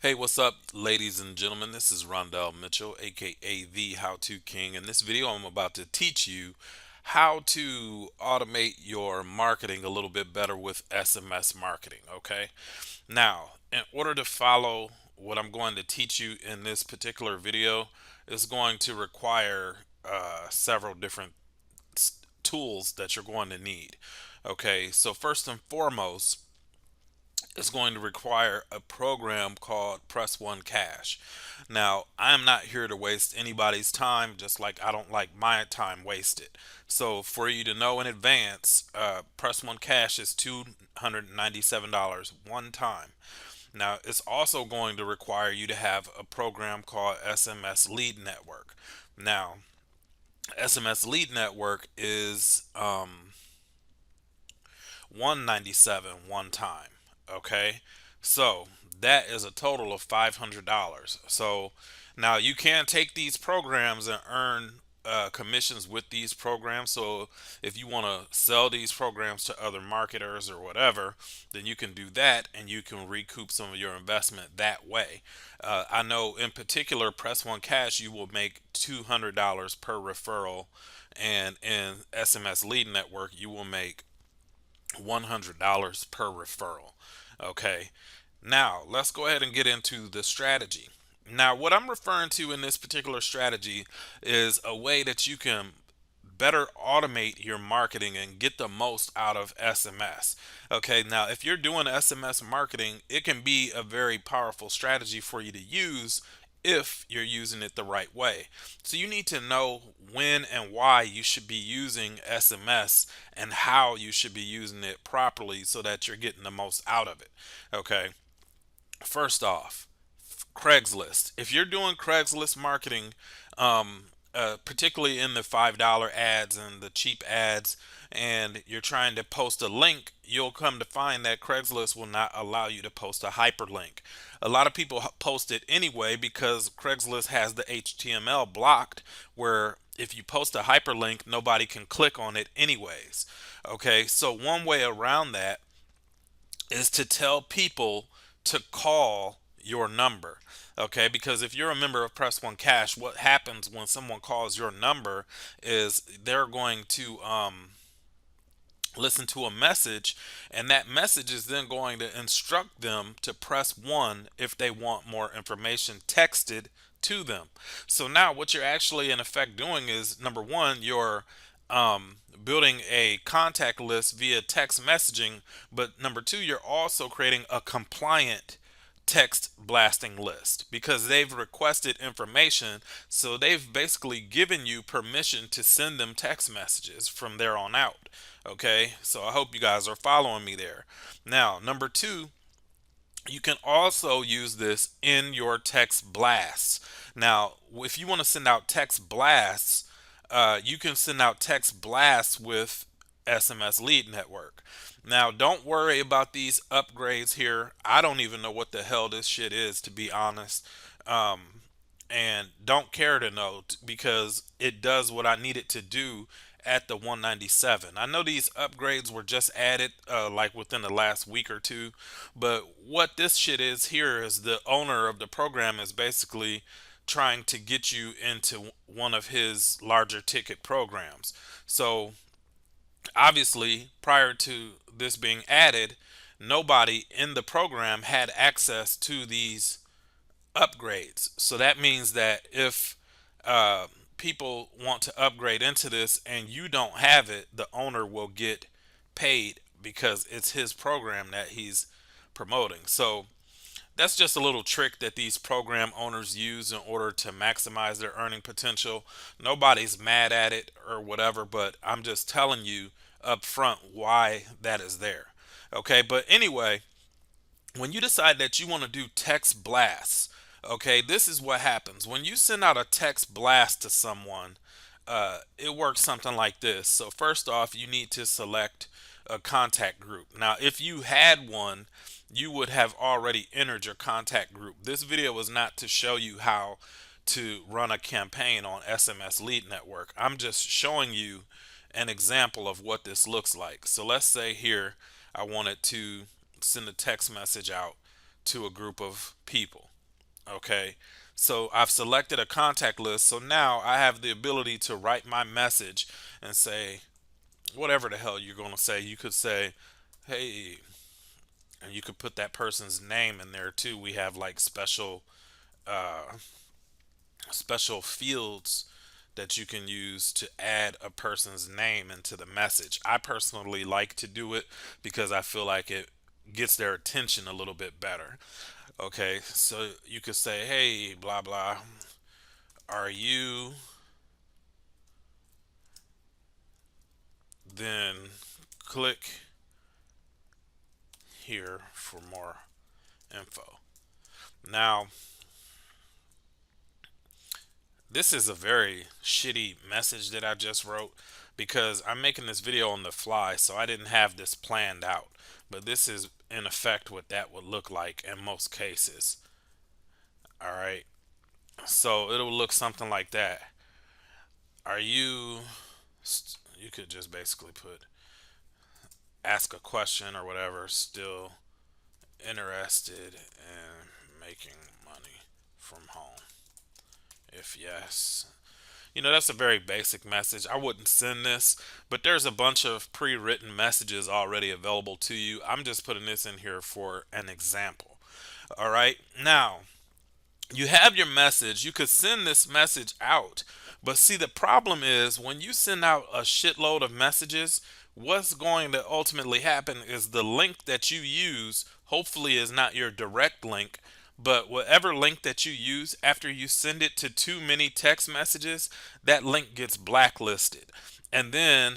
Hey, what's up, ladies and gentlemen? This is Rondell Mitchell, aka the How To King. In this video, I'm about to teach you how to automate your marketing a little bit better with SMS marketing. Okay, now, in order to follow what I'm going to teach you in this particular video, is going to require several different tools that you're going to need. Okay, so first and foremost, is going to require a program called Press1Cash. Now, I am not here to waste anybody's time, just like I don't like my time wasted. So, for you to know in advance, Press1Cash is $297 one time. Now, it's also going to require you to have a program called SMS Lead Network. Now, SMS Lead Network is 197 one time. Okay, so that is a total of $500. So now you can take these programs and earn commissions with these programs. So if you want to sell these programs to other marketers or whatever, then you can do that and you can recoup some of your investment that way. I know in particular, Press1Cash, you will make $200 per referral, and in SMS Lead Network, you will make $100 per referral. Okay, now let's go ahead and get into the strategy. Now, what I'm referring to in this particular strategy is a way that you can better automate your marketing and get the most out of SMS. Okay, now if you're doing SMS marketing, it can be a very powerful strategy for you to use if you're using it the right way. So you need to know when and why you should be using SMS and how you should be using it properly so that you're getting the most out of it. Okay, first off, Craigslist. If you're doing Craigslist marketing, particularly in the $5 ads and the cheap ads, and you're trying to post a link, you'll come to find that Craigslist will not allow you to post a hyperlink. A lot of people post it anyway because Craigslist has the HTML blocked, where if you post a hyperlink, nobody can click on it anyways. Okay, so one way around that is to tell people to call your number. Okay, because if you're a member of Press1Cash, what happens when someone calls your number is they're going to listen to a message, and that message is then going to instruct them to press 1 if they want more information texted to them. So now what you're actually in effect doing is, number one, you're building a contact list via text messaging, but number two, you're also creating a compliant text blasting list because they've requested information. So they've basically given you permission to send them text messages from there on out. Okay, so I hope you guys are following me there. Now, number two, you can also use this in your text blasts. Now, if you want to send out text blasts, you can send out text blasts with SMS Lead Network. Now, don't worry about these upgrades here. I don't even know what the hell this shit is, to be honest. Um, and don't care to know because it does what I need it to do at the 197. I know these upgrades were just added like within the last week or two, but what this shit is here is the owner of the program is basically trying to get you into one of his larger ticket programs. So obviously, prior to this being added, nobody in the program had access to these upgrades. So that means that if uh, people want to upgrade into this and you don't have it, the owner will get paid because it's his program that he's promoting. So that's just a little trick that these program owners use in order to maximize their earning potential. Nobody's mad at it or whatever, but I'm just telling you up front why that is there. Okay, but anyway, when you decide that you want to do text blasts, okay, this is what happens. When you send out a text blast to someone, it works something like this. So, first off, you need to select a contact group. Now, if you had one, you would have already entered your contact group. This video is not to show you how to run a campaign on SMS Lead Network. I'm just showing you an example of what this looks like. So let's say here I wanted to send a text message out to a group of people. Okay, so I've selected a contact list. So now I have the ability to write my message and say whatever the hell you're going to say. You could say, hey, and you could put that person's name in there too. We have like uh, special fields that you can use to add a person's name into the message. I personally like to do it because I feel like it gets their attention a little bit better. Okay, so you could say, hey, blah, blah, are you, then click here for more info. Now, this is a very shitty message that I just wrote because I'm making this video on the fly, so I didn't have this planned out. But this is in effect what that would look like in most cases. All right. So it'll look something like that. Are you, you could just basically put ask a question or whatever, still interested in making money from home? If yes, that's a very basic message. I wouldn't send this, but there's a bunch of pre-written messages already available to you. I'm just putting this in here for an example. All right. Now, you have your message. You could send this message out. But see, the problem is when you send out a shitload of messages, what's going to ultimately happen is the link that you use hopefully is not your direct link, but whatever link that you use after you send it to too many text messages, that link gets blacklisted. And then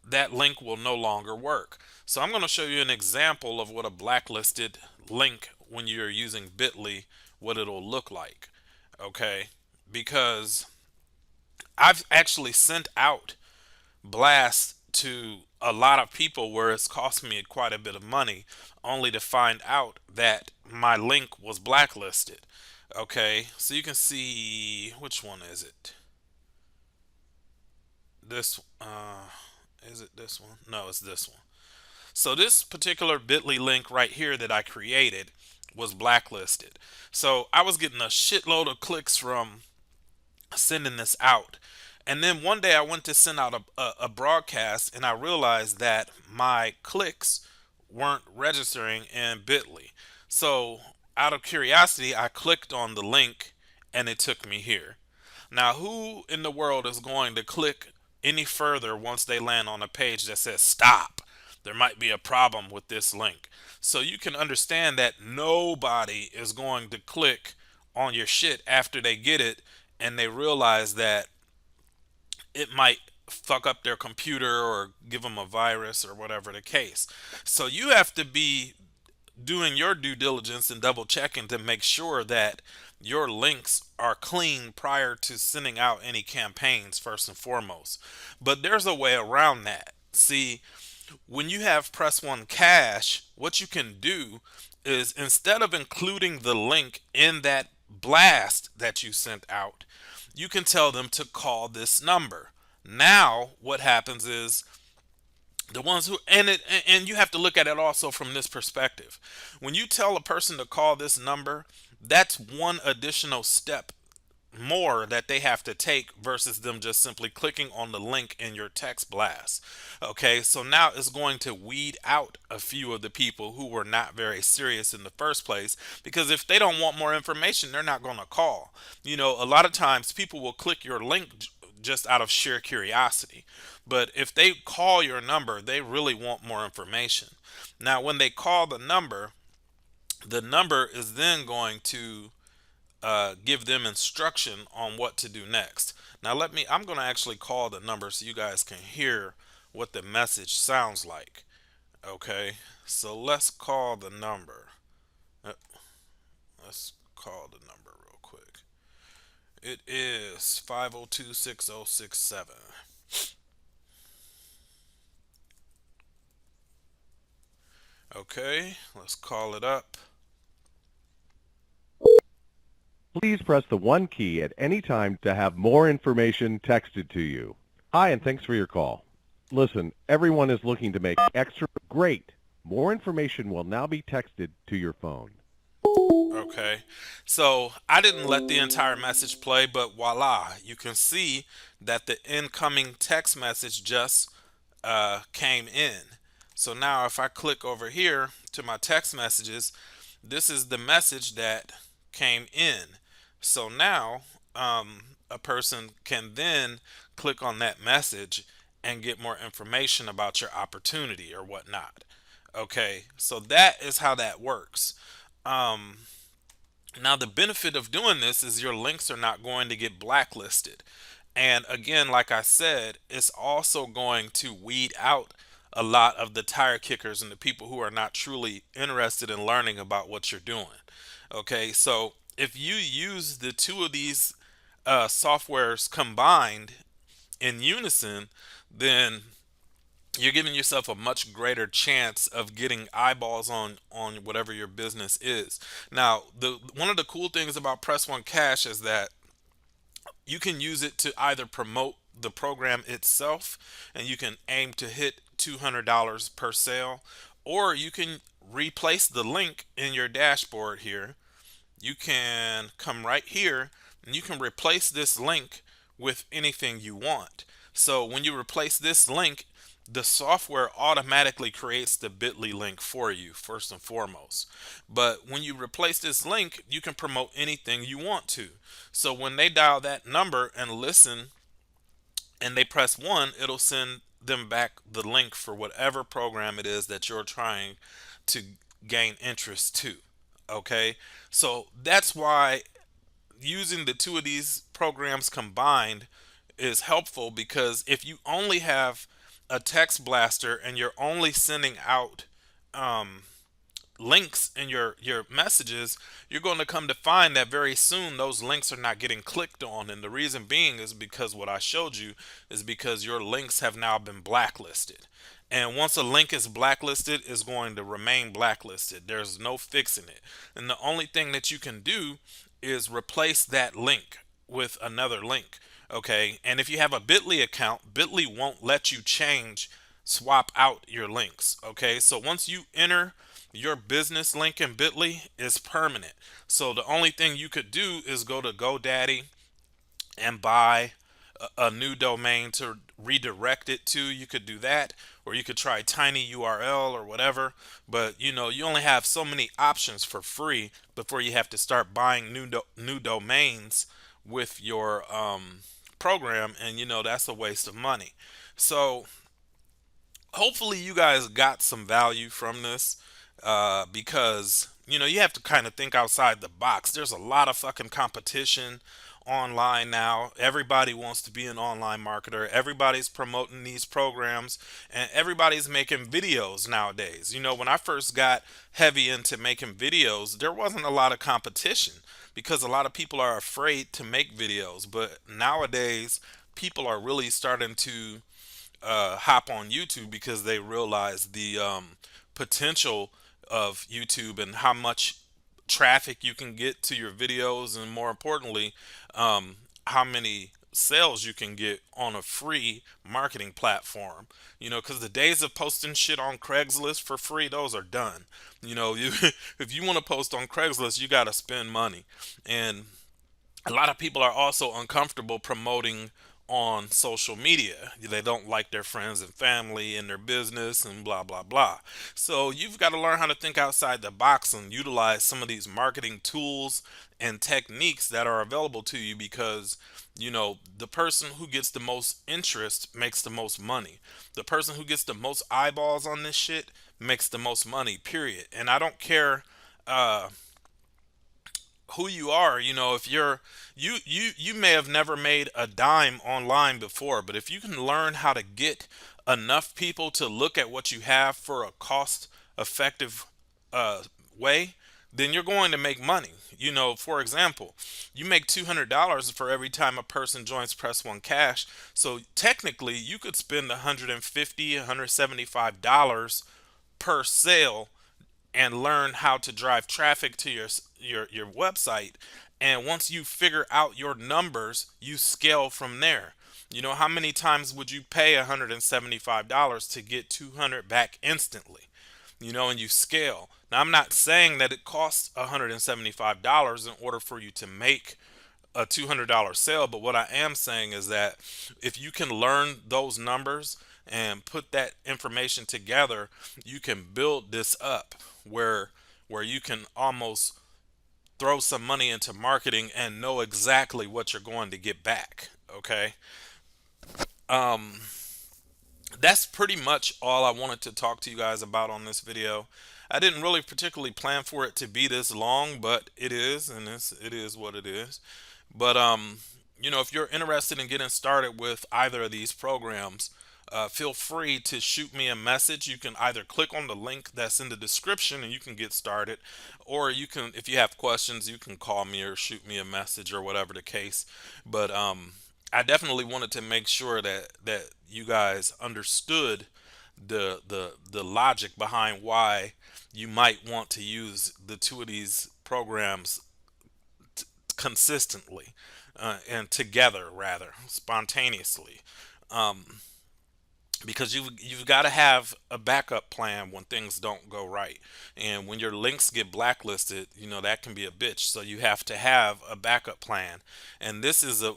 that link will no longer work. So I'm going to show you an example of what a blacklisted link when you're using Bitly, what it'll look like. Okay? Because I've actually sent out blasts to a lot of people where it's cost me quite a bit of money only to find out that my link was blacklisted. Okay, so you can see, which one is it? This is it this one? No, it's this one. So this particular bit.ly link right here that I created was blacklisted. So I was getting a shitload of clicks from sending this out. And then one day I went to send out a broadcast and I realized that my clicks weren't registering in Bitly. So out of curiosity, I clicked on the link and it took me here. Now, who in the world is going to click any further once they land on a page that says stop? There might be a problem with this link. So you can understand that nobody is going to click on your shit after they get it and they realize that it might fuck up their computer or give them a virus or whatever the case. So you have to be doing your due diligence and double checking to make sure that your links are clean prior to sending out any campaigns first and foremost. But there's a way around that. See, when you have Press1Cash, what you can do is instead of including the link in that blast that you sent out, you can tell them to call this number. Now, what happens is the ones who and you have to look at it also from this perspective. When you tell a person to call this number, that's one additional step more that they have to take versus them just simply clicking on the link in your text blast. Okay, so now it's going to weed out a few of the people who were not very serious in the first place because if they don't want more information, they're not going to call. A lot of times people will click your link just out of sheer curiosity. But if they call your number, they really want more information. Now, when they call the number is then going to give them instruction on what to do next. Now I'm going to actually call the number so you guys can hear what the message sounds like. Okay, so let's call the number. Uh, Let's call the number real quick. It is 502-6067. Okay, let's call it up. Please press the 1 key at any time to have more information texted to you. Hi, and thanks for your call. Listen, everyone is looking to make extra great. More information will now be texted to your phone. Okay, so I didn't let the entire message play, but voila, you can see that the incoming text message just came in. So now if I click over here to my text messages, this is the message that came in. So now a person can then click on that message and get more information about your opportunity or whatnot. Okay, so that is how that works. Um, Now, the benefit of doing this is your links are not going to get blacklisted. And again, like I said, it's also going to weed out a lot of the tire kickers and the people who are not truly interested in learning about what you're doing. Okay, so if you use the two of these softwares combined in unison, then you're giving yourself a much greater chance of getting eyeballs on whatever your business is. Now, the one of the cool things about Press One Cash is that you can use it to either promote the program itself, and you can aim to hit $200 per sale, or you can replace the link in your dashboard here. You can come right here and you can replace this link with anything you want. So when you replace this link, the software automatically creates the bit.ly link for you first and foremost. But when you replace this link, you can promote anything you want to. So when they dial that number and listen and they press 1, it'll send them back the link for whatever program it is that you're trying to gain interest to. Okay, so that's why using the two of these programs combined is helpful, because if you only have a text blaster and you're only sending out um, links in your messages, you're going to come to find that very soon those links are not getting clicked on. And the reason being is because what I showed you is because your links have now been blacklisted. And once a link is blacklisted, it's going to remain blacklisted. There's no fixing it. And the only thing that you can do is replace that link with another link. Okay. And if you have a bit.ly account, bit.ly won't let you swap out your links. Okay. So once you enter your business link in bit.ly, is permanent. So the only thing you could do is go to GoDaddy and buy a new domain to redirect it to. You could do that, or you could try tinyurl or whatever. But you only have so many options for free before you have to start buying new domains with your program, and that's a waste of money. So hopefully you guys got some value from this, because you have to kind of think outside the box. There's a lot of fucking competition online now. Everybody wants to be an online marketer. Everybody's promoting these programs, and everybody's making videos nowadays. When I first got heavy into making videos, there wasn't a lot of competition because a lot of people are afraid to make videos. But nowadays people are really starting to hop on YouTube because they realize the potential of YouTube and how much traffic you can get to your videos, and more importantly, how many sales you can get on a free marketing platform. Because the days of posting shit on Craigslist for free, those are done. If you want to post on Craigslist, you got to spend money. And a lot of people are also uncomfortable promoting on social media. They don't like their friends and family and their business and blah blah blah. So you've got to learn how to think outside the box and utilize some of these marketing tools and techniques that are available to you, because the person who gets the most interest makes the most money. The person who gets the most eyeballs on this shit makes the most money, period. And I don't care who you are. If you may have never made a dime online before, but if you can learn how to get enough people to look at what you have for a cost effective uh, way, then you're going to make money. For example, you make $200 for every time a person joins Press One Cash. So technically you could spend $150 $175 per sale and learn how to drive traffic to your website. And once you figure out your numbers, you scale from there. How many times would you pay $175 to get 200 back instantly? And you scale. Now, I'm not saying that it costs $175 in order for you to make a $200 sale, but what I am saying is that if you can learn those numbers and put that information together, you can build this up where you can almost throw some money into marketing and know exactly what you're going to get back. Okay. Um, that's pretty much all I wanted to talk to you guys about on this video. I didn't really particularly plan for it to be this long, but it is, and it is what it is. But if you're interested in getting started with either of these programs, feel free to shoot me a message. You can either click on the link that's in the description and you can get started, or you can, if you have questions, you can call me or shoot me a message or whatever the case. But I definitely wanted to make sure that you guys understood the logic behind why you might want to use the two of these programs consistently, and together, rather spontaneously, um, because you've got to have a backup plan when things don't go right, and when your links get blacklisted, that can be a bitch. So you have to have a backup plan, and this is a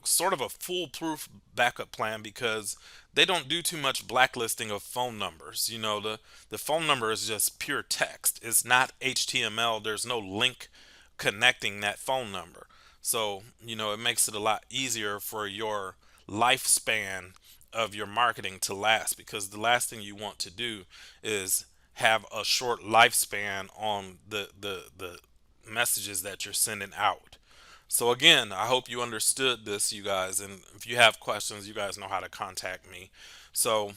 sort of a foolproof backup plan because they don't do too much blacklisting of phone numbers. The phone number is just pure text. It's not HTML. There's no link connecting that phone number. So, it makes it a lot easier for your lifespan of your marketing to last, because the last thing you want to do is have a short lifespan on the messages that you're sending out. So again, I hope you understood this, you guys, and if you have questions, you guys know how to contact me. So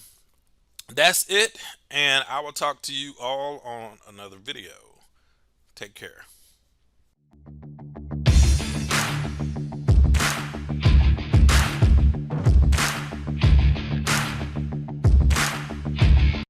that's it, and I will talk to you all on another video. Take care.